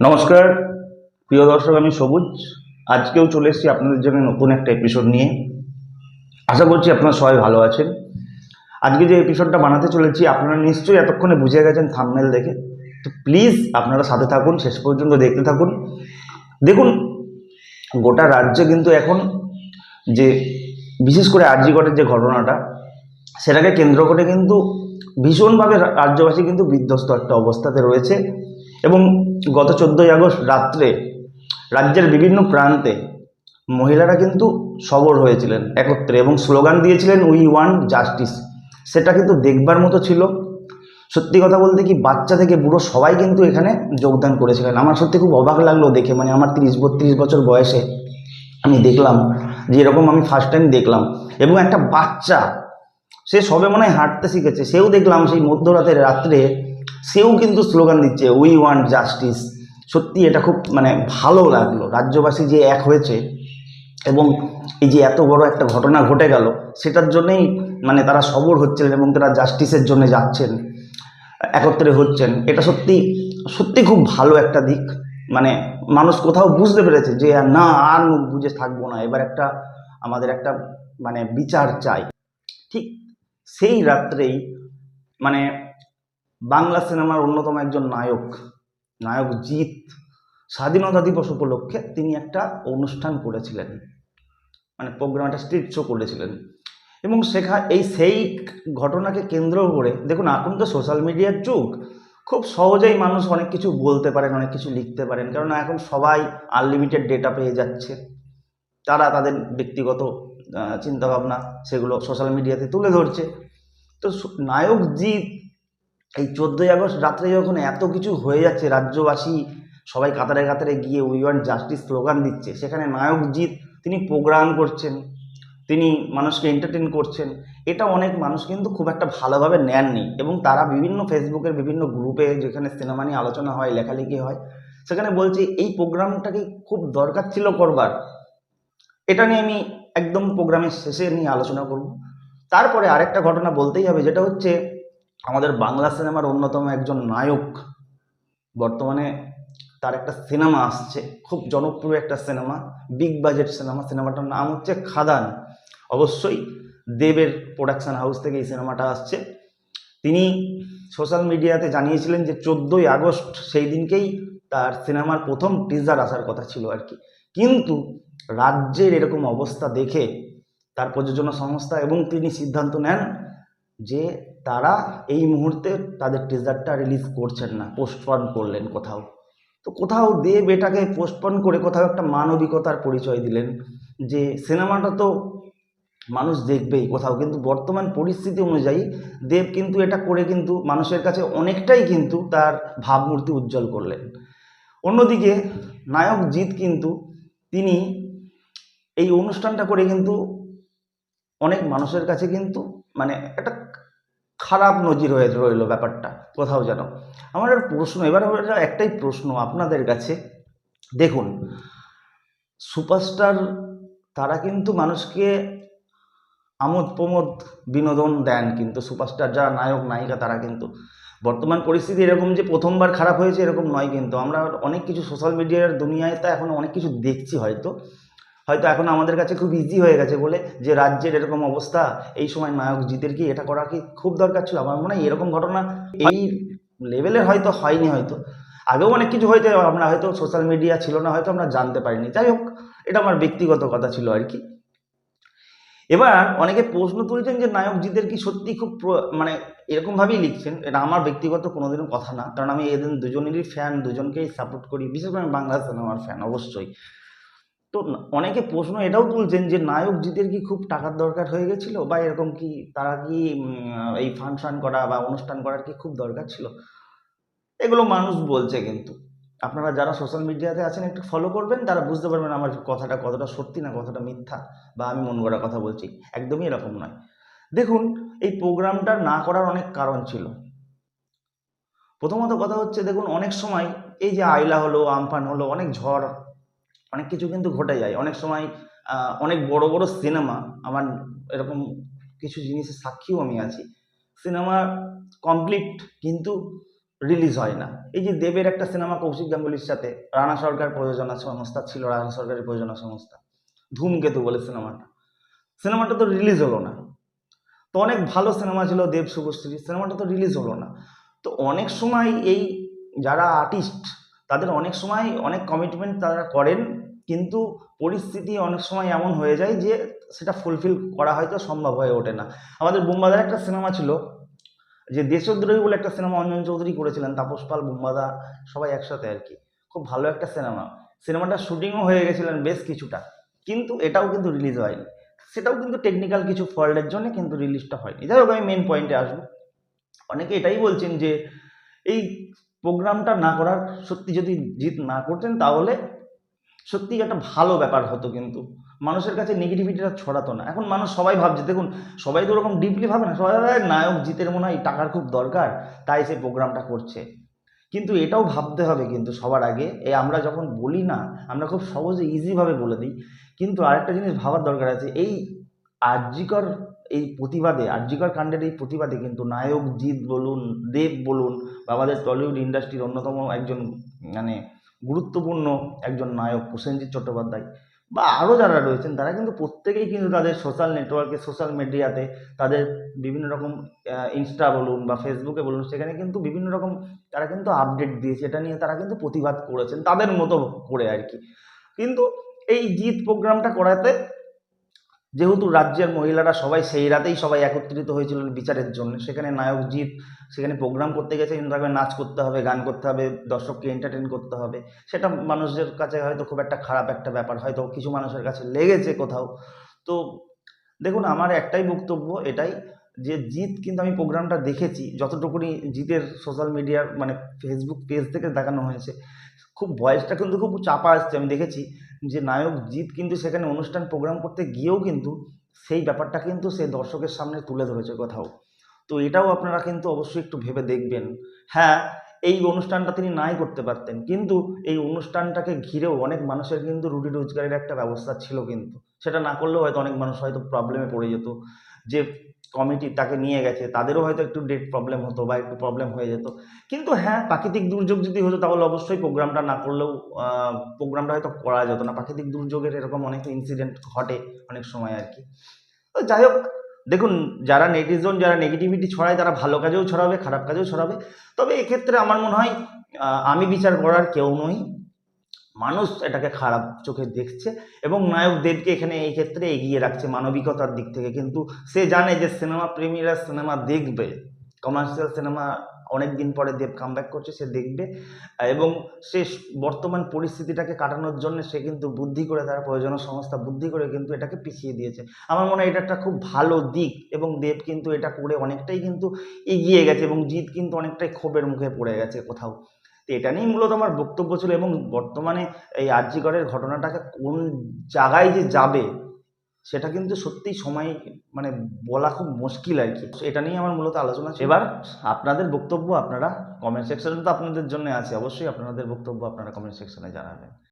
নমস্কার প্রিয় দর্শক, আমি সবুজ। আজকেও চলে এসেছি আপনাদের জন্য নতুন একটা এপিসোড নিয়ে। আশা করছি আপনারা সবাই ভালো আছেন। আজকে যে এপিসোডটা বানাতে চলেছি আপনারা নিশ্চয়ই এতক্ষণে বুঝে গেছেন থাম্বনেল দেখে। তো প্লিজ আপনারা সাথে থাকুন, শেষ পর্যন্ত দেখতে থাকুন। দেখুন, গোটা রাজ্যে কিন্তু এখন যে বিশেষ করে আরজিকরের যে ঘটনাটা, সেটাকে কেন্দ্র করে কিন্তু ভীষণভাবে রাজ্যবাসী কিন্তু বিধ্বস্ত একটা অবস্থাতে রয়েছে। এবং গত 14ই আগস্ট রাত্রে রাজ্যের বিভিন্ন প্রান্তে মহিলারা কিন্তু সরব হয়েছিলেন একত্রে এবং স্লোগান দিয়েছিলেন উই ওয়ান্ট জাস্টিস। সেটা কিন্তু দেখবার মতো ছিল। সত্যি কথা বলতে কি, বাচ্চা থেকে বুড়ো সবাই কিন্তু এখানে যোগদান করেছিলেন। আমার সত্যি খুব অবাক লাগলো দেখে, মানে আমার 30-32 বছর বয়সে আমি দেখলাম যে এরকম আমি ফার্স্ট টাইম দেখলাম। এবং একটা বাচ্চা, সে সবে মনে হয় হাঁটতে শিখেছে, সেও দেখলাম সেই মধ্যরাতের রাত্রে সেও কিন্তু স্লোগান দিচ্ছে উই ওয়ান্ট জাস্টিস। সত্যি এটা খুব ভালো লাগলো, রাজ্যবাসী যে এক হয়েছে এবং এই যে এত বড় একটা ঘটনা ঘটে গেল সেটার জন্যই তারা সবর হচ্ছিলেন এবং তারা জাস্টিসের জন্য যাচ্ছেন, একত্রে হচ্ছেন। এটা সত্যি সত্যি খুব ভালো একটা দিক। মানুষ কোথাও বুঝতে পেরেছে যে না, আর মুখ বুঝে থাকবো না, এবার আমাদের একটা বিচার চাই। ঠিক সেই রাত্রেই মানে বাংলা সিনেমার অন্যতম একজন নায়ক জিৎ স্বাধীনতা দিবস উপলক্ষে তিনি একটা অনুষ্ঠান করেছিলেন, প্রোগ্রাম, একটা স্ট্রিট শো করেছিলেন। এবং সেই ঘটনাকে কেন্দ্র করে দেখুন, এখন তো সোশ্যাল মিডিয়ার যুগ, খুব সহজেই মানুষ অনেক কিছু বলতে পারেন, অনেক কিছু লিখতে পারেন, কারণ এখন সবাই আনলিমিটেড ডেটা পেয়ে যাচ্ছে। তারা তাদের ব্যক্তিগত চিন্তাভাবনা সেগুলো সোশ্যাল মিডিয়াতে তুলে ধরছে। তো নায়ক জিৎ এই 14ই আগস্ট রাত্রে যখন এত কিছু হয়ে যাচ্ছে, রাজ্যবাসী সবাই কাতারে কাতারে গিয়ে উই ওয়ান্ট জাস্টিস স্লোগান দিচ্ছে, সেখানে নায়ক জিৎ তিনি প্রোগ্রাম করছেন, তিনি মানুষকে এন্টারটেন করছেন। এটা অনেক মানুষ কিন্তু খুব একটা ভালোভাবে নেননি এবং তারা বিভিন্ন ফেসবুকের বিভিন্ন গ্রুপে যেখানে সিনেমা নিয়ে আলোচনা হয়, লেখালেখি হয়, সেখানে বলছে এই প্রোগ্রামটাকে খুব দরকার ছিল করবার। এটা নিয়ে আমি একদম প্রোগ্রামের শেষে নিয়ে আলোচনা করব। তারপরে আরেকটা ঘটনা বলতেই হবে, যেটা হচ্ছে আমাদের বাংলা সিনেমার অন্যতম একজন নায়ক, বর্তমানে তার একটা সিনেমা আসছে, খুব জনপ্রিয় একটা সিনেমা, বিগ বাজেট সিনেমা। সিনেমাটার নাম হচ্ছে খাদান। অবশ্যই দেবের প্রোডাকশন হাউস থেকে এই সিনেমাটা আসছে। তিনি সোশ্যাল মিডিয়াতে জানিয়েছিলেন যে 14ই আগস্ট সেই দিনকেই তার সিনেমার প্রথম টিজার আসার কথা ছিল আর কি। কিন্তু রাজ্যের এরকম অবস্থা দেখে তার প্রযোজনা সংস্থা এবং তিনি সিদ্ধান্ত নেন যে তারা এই মুহূর্তে তাদের টিজারটা রিলিজ করছেন না, পোস্টপন করলেন কোথাও। তো কোথাও দেব এটাকে পোস্টপন করে কোথাও একটা মানবিকতার পরিচয় দিলেন যে সিনেমাটা তো মানুষ দেখবেই কোথাও। কিন্তু বর্তমান পরিস্থিতি অনুযায়ী দেব কিন্তু এটা করে কিন্তু মানুষের কাছে অনেকটাই কিন্তু তার ভাবমূর্তি উজ্জ্বল করলেন। অন্যদিকে নায়ক জিৎ কিন্তু তিনি এই অনুষ্ঠানটা করে কিন্তু অনেক মানুষের কাছে কিন্তু একটা খারাপ নজির হয়ে রইল ব্যাপারটা কোথাও যেন। আমার একটা প্রশ্ন, এবার একটাই প্রশ্ন আপনাদের কাছে। দেখুন, সুপারস্টার তারা কিন্তু মানুষকে আমোদ প্রমোদ বিনোদন দেন, কিন্তু সুপারস্টার যারা নায়ক নায়িকা তারা কিন্তু বর্তমান পরিস্থিতি এরকম যে প্রথমবার খারাপ হয়েছে এরকম নয়। কিন্তু আমরা অনেক কিছু সোশ্যাল মিডিয়ার দুনিয়ায় তা এখন অনেক কিছু দেখছি, হয়তো এখন আমাদের কাছে খুব ইজি হয়ে গেছে বলে যে রাজ্যের এরকম অবস্থা, এই সময় নায়ক জিতের কি এটা করা কি খুব দরকার ছিল? আমার মনে হয় এরকম ঘটনা এই লেভেলের হয়তো হয়নি, হয়তো আগেও অনেক কিছু হয়েছে, আমরা হয়তো সোশ্যাল মিডিয়া ছিল না, হয়তো আমরা জানতে পারিনি। যাই হোক, এটা আমার ব্যক্তিগত কথা ছিল আর কি। এবার অনেকে প্রশ্ন তুলছেন যে নায়ক জিতের কি সত্যি খুব এরকমভাবেই লিখছেন। এটা আমার ব্যক্তিগত কোনোদিনও কথা না, কারণ আমি এদের দুজনেরই ফ্যান, দুজনকেই সাপোর্ট করি, বিশেষ করে আমি বাংলা সিনেমার ফ্যান অবশ্যই। তো অনেকে প্রশ্ন এটাও তুলছেন যে নায়ক জিতের কি খুব টাকার দরকার হয়ে গেছিল, বা এরকম কি তারা কি এই ফাংশন করা বা অনুষ্ঠান করার কি খুব দরকার ছিল? এগুলো মানুষ বলছে, কিন্তু আপনারা যারা সোশ্যাল মিডিয়াতে আছেন একটু ফলো করবেন, তারা বুঝতে পারবেন আমার কথাটা কতটা সত্যি না কতটা মিথ্যা, বা আমি মন গড়া কথা বলছি। একদমই এরকম নয়। দেখুন, এই প্রোগ্রামটা না করার অনেক কারণ ছিল। প্রথমত কথা হচ্ছে, দেখুন অনেক সময় এই যে আইলা হলো, আমফান হলো, অনেক ঝড়, অনেক কিছু কিন্তু ঘটে যায় অনেক সময়। অনেক বড় বড় সিনেমা, আমার এরকম কিছু জিনিসের সাক্ষীও আমি আছি, সিনেমা কমপ্লিট কিন্তু রিলিজ হয় না। এই যে দেবের একটা সিনেমা কৌশিক গাঙ্গুলির সাথে, রানা সরকার প্রযোজনা সংস্থা ছিল, রানা সরকারের প্রযোজনা সংস্থা, ধূমকেতু বলে সিনেমাটা তো রিলিজ হলো না। তো অনেক ভালো সিনেমা ছিল দেব শুভশ্রী, সিনেমাটা তো রিলিজ হলো না। তো অনেক সময় এই যারা আর্টিস্ট তাদের অনেক সময় অনেক কমিটমেন্ট তারা করেন, কিন্তু পরিস্থিতি অনেক সময় এমন হয়ে যায় যে সেটা ফুলফিল করা হয়তো সম্ভব হয়ে ওঠে না। আমাদের বুম্বাদার একটা সিনেমা ছিল যে দেশদ্রোহী বলে একটা সিনেমা অঞ্জন চৌধুরী করেছিলেন, তাপস পাল, বুম্বাদা সবাই একসাথে আর কি। খুব ভালো একটা সিনেমাটা শুটিংও হয়ে গেছিলেন বেশ কিছুটা, কিন্তু এটাও কিন্তু রিলিজ হয়নি। সেটাও কিন্তু টেকনিক্যাল কিছু ফল্টের জন্য কিন্তু রিলিজটা হয়নি। যাই হোক, আমি মেন পয়েন্টে আসবো। অনেকে এটাই বলছেন যে এই প্রোগ্রামটা না করার, সত্যি যদি জিৎ না করতেন তাহলে সত্যি একটা ভালো ব্যাপার হতো, কিন্তু মানুষের কাছে নেগেটিভিটিটা ছড়াতো না। এখন মানুষ সবাই ভাবছে, দেখুন সবাই তো ওরকম ডিপলি ভাবে না, সবাই ভাবে নায়ক জিতের মনে হয় টাকার খুব দরকার তাই সে প্রোগ্রামটা করছে। কিন্তু এটাও ভাবতে হবে কিন্তু সবার আগে, এই আমরা যখন বলি না, আমরা খুব সহজে ইজিভাবে বলে দিই, কিন্তু আরেকটা জিনিস ভাবার দরকার আছে। এই আরজিকর আরজিকর কাণ্ডের এই প্রতিবাদে কিন্তু নায়ক জিৎ বলুন, দেব বলুন, বা আমাদের টলিউড ইন্ডাস্ট্রির অন্যতম একজন মানে গুরুত্বপূর্ণ একজন নায়ক প্রসেনজিৎ চট্টোপাধ্যায় বা আরও যারা রয়েছেন, তারা কিন্তু প্রত্যেকেই কিন্তু তাদের সোশ্যাল নেটওয়ার্কে, সোশ্যাল মিডিয়াতে, তাদের বিভিন্ন রকম ইনস্টা বলুন বা ফেসবুকে বলুন, সেখানে কিন্তু বিভিন্ন রকম তারা কিন্তু আপডেট দিয়েছে, এটা নিয়ে তারা কিন্তু প্রতিবাদ করেছেন তাদের মতো করে আর কি। কিন্তু এই জিত প্রোগ্রামটা করাতে, যেহেতু রাজ্যের মহিলারা সবাই সেই রাতেই সবাই একত্রিত হয়েছিলেন বিচারের জন্য, সেখানে নায়ক জিৎ সেখানে প্রোগ্রাম করতে গেছে, কিন্তু তাকে নাচ করতে হবে, গান করতে হবে, দর্শককে এন্টারটেন করতে হবে। সেটা মানুষদের কাছে হয়তো খুব একটা খারাপ একটা ব্যাপার, হয়তো কিছু মানুষের কাছে লেগেছে কোথাও। তো দেখুন, আমার একটাই বক্তব্য এটাই, যে জিৎ কিন্তু, আমি প্রোগ্রামটা দেখেছি যতটুকুনি জিতের সোশ্যাল মিডিয়ার মানে ফেসবুক পেজ থেকে দেখানো হয়েছে, খুব ভয়েসটা কিন্তু খুব চাপা আসছে। আমি দেখেছি যে নায়ক জিৎ কিন্তু সেখানে অনুষ্ঠান প্রোগ্রাম করতে গিয়েও কিন্তু সেই ব্যাপারটা কিন্তু সে দর্শকের সামনে তুলে ধরেছে কোথাও। তো এটাও আপনারা কিন্তু অবশ্যই একটু ভেবে দেখবেন। হ্যাঁ, এই অনুষ্ঠানটা তিনি নাই করতে পারতেন, কিন্তু এই অনুষ্ঠানটাকে ঘিরেও অনেক মানুষের কিন্তু রুটি রোজগারের একটা ব্যবস্থা ছিল, কিন্তু সেটা না করলেও হয়তো অনেক মানুষ হয়তো প্রবলেমে পড়ে যেত। যে কমিটি তাকে নিয়ে গেছে তাদেরও হয়তো একটু ডেট প্রবলেম হতো বা একটু প্রবলেম হয়ে যেত। কিন্তু হ্যাঁ, প্রাকৃতিক দুর্যোগ যদি হতো তাহলে অবশ্যই প্রোগ্রামটা না করলেও প্রোগ্রামটা হয়তো করা যেত না। প্রাকৃতিক দুর্যোগের এরকম অনেক ইনসিডেন্ট ঘটে অনেক সময় আর কি। তো যাই হোক, দেখুন, যারা নেটিজন, যারা নেগেটিভিটি ছড়ায়, তারা ভালো কাজেও ছড়াবে, খারাপ কাজেও ছড়াবে। তবে এক্ষেত্রে আমার মনে হয় আমি বিচার করার কেউ নই, মানুষ এটাকে খারাপ চোখে দেখছে এবং নায়ক দেবকে এখানে এই ক্ষেত্রে এগিয়ে রাখছে মানবিকতার দিক থেকে। কিন্তু সে জানে যে সিনেমা প্রেমীরা সিনেমা দেখবে, কমার্শিয়াল সিনেমা অনেক দিন পরে দেব কামব্যাক করছে, সে দেখবে। এবং সে বর্তমান পরিস্থিতিটাকে কাটানোর জন্য সে কিন্তু বুদ্ধি করে, তার প্রয়োজনীয় সংস্থা বুদ্ধি করে কিন্তু এটাকে পিছিয়ে দিয়েছে। আমার মনে হয় এটা একটা খুব ভালো দিক, এবং দেব কিন্তু এটা করে অনেকটাই কিন্তু এগিয়ে গেছে, এবং জিৎ কিন্তু অনেকটাই ক্ষোভের মুখে পড়ে গেছে কোথাও। তো এটা নিয়েই মূলত আমার বক্তব্য ছিল। এবং বর্তমানে এই আরজিকরের ঘটনাটাকে কোন জায়গায় যে যাবে সেটা কিন্তু সত্যিই সময় মানে বলা খুব মুশকিল আর কি। এটা নিয়ে আমার মূলত আলোচনা ছিল। এবার আপনাদের বক্তব্য আপনারা কমেন্ট সেকশনে, তো আপনাদের জন্য আছে, অবশ্যই আপনাদের বক্তব্য আপনারা কমেন্ট সেকশনে জানাবেন।